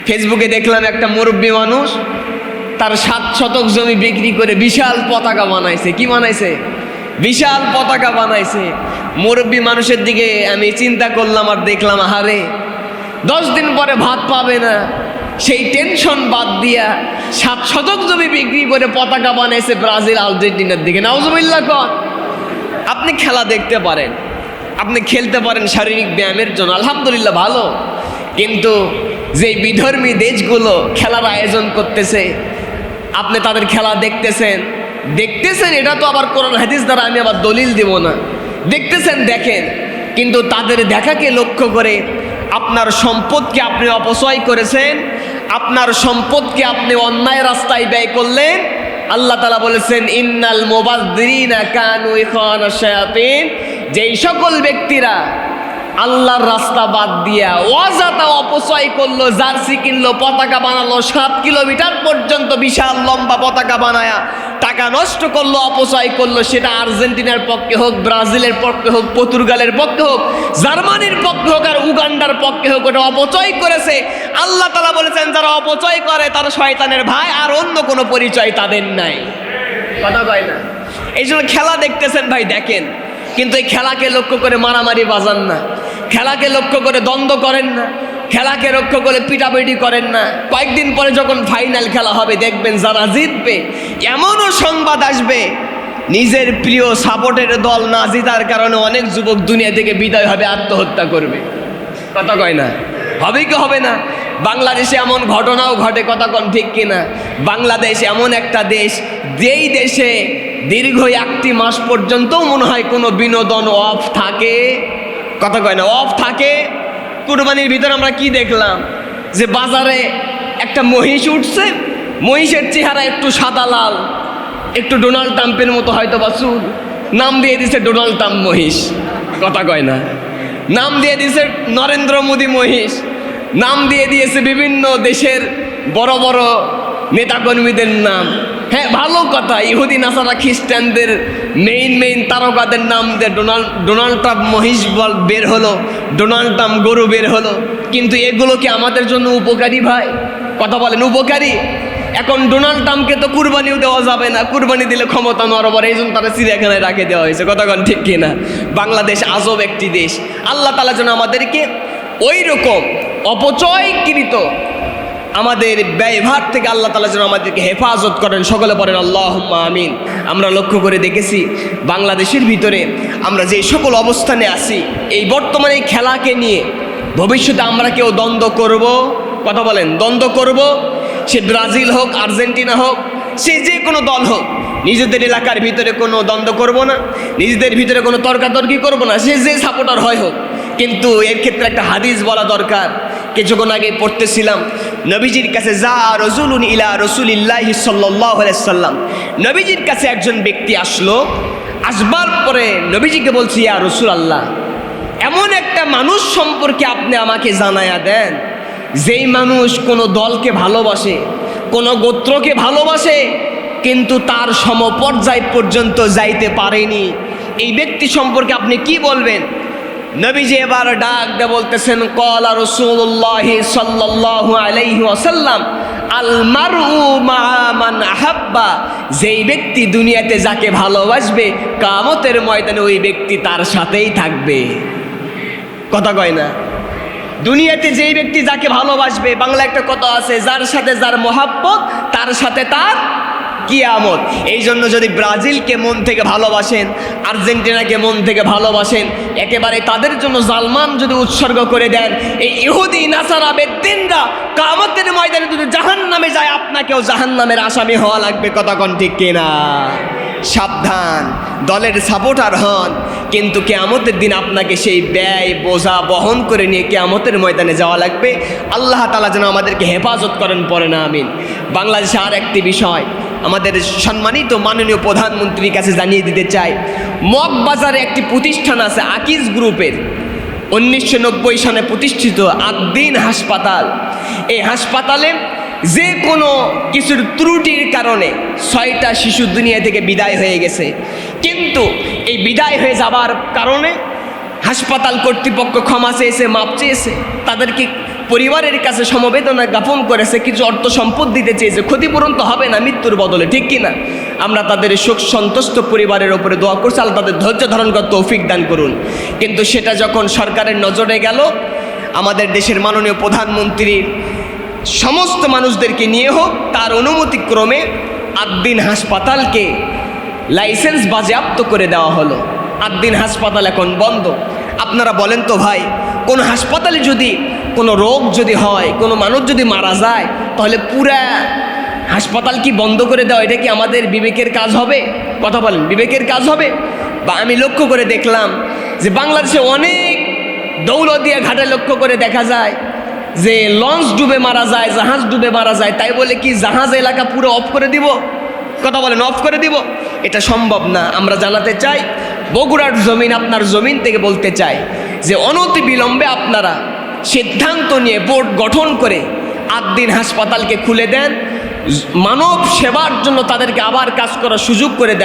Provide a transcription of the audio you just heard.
ফেসবুকে দেখলাম একটা মুরব্বী মানুষ তার 7 শতক জমি বিক্রি করে বিশাল পতাকা বানাইছে। কি বানাইছে? বিশাল পতাকা বানাইছে। মুরব্বী মানুষের দিকে আমি চিন্তা করলাম আর দেখলাম, আহারে 10 দিন পরে ভাত পাবে না, সেই টেনশন বাদ দিয়া 7 শতক জমি বিক্রি করে পতাকা বানাইছে ব্রাজিল আর্জেন্টিনার দিকে। নাউজুবিল্লাহ কর। আপনি খেলা দেখতে পারেন, আপনি খেলতে পারেন শারীরিক ব্যায়ামের জন্য, আলহামদুলিল্লাহ ভালো। কিন্তু যেই বিধর্মী দেশগুলো খেলার আয়োজন করতেছে, আপনি তাদের খেলা দেখতেছেন, এটা তো আবার কোরআন হাদিস দ্বারা আমি আবার দলিল দিব না, দেখতেছেন, দেখেন, কিন্তু তাদের দেখাকে লক্ষ্য করে আপনার সম্পদকে আপনি অপচয় করেছেন, আপনার সম্পদকে আপনি অন্যায় রাস্তায় ব্যয় করলেন। আল্লাহ তাআলা বলেছেন, ইন্নাল মুবাযযিরিনা কানু ইখওয়ানাশ শায়াতিন, যেই সকল ব্যক্তিরা আল্লাহর রাস্তা বাদ দিয়া অযথা অপচয় করলো, জার্সি কিনলো, পতাকা বানালো, 7 কিলোমিটার পর্যন্ত বিশাল লম্বা পতাকা বানায়া টাকা নষ্ট করলো, অপচয় করলো, সেটা আর্জেন্টিনার পক্ষে হোক, ব্রাজিলের পক্ষে হোক, পর্তুগালের পক্ষে হোক, জার্মানির পক্ষে হোক, আর উগান্ডার পক্ষে হোক, ওটা অপচয় করেছে। আল্লাহ তাআলা বলেছেন, যারা অপচয় করে তারা শয়তানের ভাই, আর অন্য কোনো পরিচয় তাদের নাই। কথা কয় না? এই জন্য খেলা দেখতেছেন ভাই, দেখেন, কিন্তু এই খেলাকে লক্ষ্য করে মারামারি বাজান না, খেলাকে লক্ষ্য করে দ্বন্দ্ব করেন না, খেলাকে লক্ষ্য করে পিটাপিটি করেন না। কয়েকদিন পরে যখন ফাইনাল খেলা হবে, দেখবেন যারা জিতবে, এমনও সংবাদ আসবে নিজের প্রিয় সাপোর্টের দল না জিতার কারণে অনেক যুবক দুনিয়া থেকে বিদায় হবে, আত্মহত্যা করবে। কথা কয় না? হবে কি হবে না? বাংলাদেশে এমন ঘটনাও ঘটে, কথা কন ঠিক কিনা? বাংলাদেশ এমন একটা দেশ, যেই দেশে দীর্ঘ 1টি মাস পর্যন্ত মনে হয় কোনো বিনোদন অফ থাকে। কথা কয় না? অফ থাকে। কুরবানির ভিতরে আমরা কি দেখলাম, যে বাজারে একটা মহিষ উঠছে, মহিষের চেহারা একটু সাদা লাল, একটু ডোনাল্ড ট্রাম্পের মতো হয়তো বা চুল, নাম দিয়ে দিছে ডোনাল্ড ট্রাম্প মহিষ। কথা কয় না? নাম দিয়ে দিয়েছে নরেন্দ্র মোদী মহিষ, নাম দিয়ে দিয়েছে বিভিন্ন দেশের বড় বড় নেতাকর্মীদের নাম। হ্যাঁ, ভালো কথা, ইহুদি নাসারা খ্রিস্টানদের মেইন তারকাদের নাম দিয়ে ডোনাল্ড ট্রাম্প মহিষ বের হলো, ডোনাল্ড ট্রাম্প গরু বের হলো। কিন্তু এগুলো কি আমাদের জন্য উপকারী ভাই? কথা বলেন, উপকারী? এখন ডোনাল্ড ট্রাম্পকে তো কুরবানিও দেওয়া যাবে না, কুরবানি দিলে ক্ষমতা নড়বর, এই জন্য তারা চিড়িয়াখানায় রাখে দেওয়া হয়েছে। কথা কন ঠিক কিনা? বাংলাদেশ আজব একটি দেশ। আল্লাহ তাআলা যেন আমাদেরকে ওই রকম অপচয়কৃত আমাদের ব্যয়ভার থেকে আল্লাহ তাআলা যেন আমাদেরকে হেফাজত করেন। সকলে বলেন আল্লাহুম্মা আমিন। আমরা লক্ষ্য করে দেখেছি বাংলাদেশের ভিতরে আমরা যে সকল অবস্থানে আছি, এই বর্তমানে এই খেলাকে নিয়ে ভবিষ্যতে আমরা কেউ দ্বন্দ্ব করব? কথা বলেন, দ্বন্দ্ব করব? সে ব্রাজিল হোক, আর্জেন্টিনা হোক, সে যে কোনো দল হোক, নিজেদের এলাকার ভিতরে কোনো দ্বন্দ্ব করব না, নিজেদের ভিতরে কোনো তর্কাতর্কি করব না, সে যে সাপোর্টার হয় হোক। কিন্তু এর ক্ষেত্রে একটা হাদিস বলা দরকার। কিছুক্ষণ আগে পড়তেছিলাম, নবীজির কাছে যা রাজুলুন ইলা রাসূলিল্লাহি সাল্লাল্লাহু আলাইহি সাল্লাম, নবীজির কাছে একজন ব্যক্তি আসলো। আসবার পরে নবীজিকে বলছি, ইয়া রাসূলুল্লাহ, এমন একটা মানুষ সম্পর্কে আপনি আমাকে জানায়া দেন, যেই মানুষ কোনো দলকে ভালোবাসে, কোনো গোত্রকে ভালোবাসে, কিন্তু তার সমপর্যায় পর্যন্ত যাইতে পারেনি। এই ব্যক্তি সম্পর্কে আপনি কি বলবেন? নবীজি এবার ডাক দিয়ে বলতেছেন, ক্বালা রাসূলুল্লাহ সাল্লাল্লাহু আলাইহি ওয়াসাল্লাম, আল মারউ মা মান আহাব্বা, যেই ব্যক্তি দুনিয়াতে যাকে ভালোবাসবে, কিয়ামতের ময়দানে ওই ব্যক্তি তার সাথেই থাকবে। কথা কয় না? দুনিয়াতে যেই ব্যক্তি যাকে ভালোবাসবে, বাংলা একটা কথা আছে, যার সাথে যার মহাব্বত তার সাথে তার কিয়ামত। এই জন্য যদি ব্রাজিলকে মন থেকে ভালোবাসেন, আর্জেন্টিনাকে মন থেকে ভালোবাসেন, একেবারে তাদের জন্য জালমান যদি উৎসর্গ করে দেন, এই ইহুদি নাসারা বেদ্দিনরা কিয়ামতের ময়দানে যদি জাহান্নামে যায়, আপনাকেও জাহান্নামের আসামি হওয়া লাগবে। কথা কোন ঠিক কিনা? সাবধান, দলের সাপোর্টার হন, কিন্তু কিয়ামতের দিন আপনাকে সেই ব্যয় বোঝা বহন করে নিয়ে কিয়ামতের ময়দানে যাওয়া লাগবে। আল্লাহ তাআলা যেন আমাদেরকে হেফাজত করেন, পড়ে না আমিন। বাংলাদেশে আর একটি বিষয় আমাদের সম্মানিত মাননীয় প্রধানমন্ত্রীর কাছে জানিয়ে দিতে চাই। মগবাজারে একটি প্রতিষ্ঠান আছে আকিজ গ্রুপের, 1990 সালে প্রতিষ্ঠিত আদ্দিন হাসপাতাল। এই হাসপাতালে যে কোনো কিছুর ত্রুটির কারণে 6টা শিশু দুনিয়া থেকে বিদায় হয়ে গেছে। কিন্তু এই বিদায় হয়ে যাবার কারণে হাসপাতাল কর্তৃপক্ষ ক্ষমা চেয়েছে, মাপ চেয়েছে, তাদেরকে পরিবারের কাছে সমবেদনা জ্ঞাপন করেছে, কিছু অর্থ সম্পদ দিতে চেয়েছে, ক্ষতিপূরণ তো হবে না মৃত্যুর বদলে, ঠিক কিনা? আমরা তাদের শোক সন্তুষ্ট পরিবারের ওপরে দোয়া করছি, আল্লাহ তাদের ধৈর্য ধারণ করার তৌফিক দান করুন। কিন্তু সেটা যখন সরকারের নজরে গেল, আমাদের দেশের মাননীয় প্রধানমন্ত্রীর সমস্ত মানুষদেরকে নিয়ে হোক, তার অনুমতিক্রমে আদ্দিন হাসপাতালকে লাইসেন্স বাজেয়াপ্ত করে দেওয়া হলো। আদ্দিন হাসপাতাল এখন বন্ধ। আপনারা বলেন তো ভাই, কোন হাসপাতালে যদি কোনো রোগ যদি হয়, কোনো মানুষ যদি মারা যায়, তাহলে পুরা হাসপাতাল কি বন্ধ করে দেওয়া, এটা কি আমাদের বিবেকের কাজ হবে? কথা বলেন, বিবেকের কাজ হবে? বা আমি লক্ষ্য করে দেখলাম যে বাংলাদেশে অনেক দৌলতদিয়া ঘাটে লক্ষ্য করে দেখা যায় যে লঞ্চ ডুবে মারা যায়, জাহাজ ডুবে মারা যায়, তাই বলে কি জাহাজ এলাকা পুরো অফ করে দিব? কথা বলেন, অফ করে দিব? এটা সম্ভব না। আমরা জানাতে চাই, বগুড়ার জমিন, আপনার জমিন থেকে বলতে চাই যে অনতি বিলম্বে আপনারা সিদ্ধান্ত নিয়ে বোর্ড গঠন করে আদ্দিন হাসপাতালকে খুলে দেন, মানব সেবার জন্য তাদেরকে আবার কাজ করার সুযোগ করে দেন।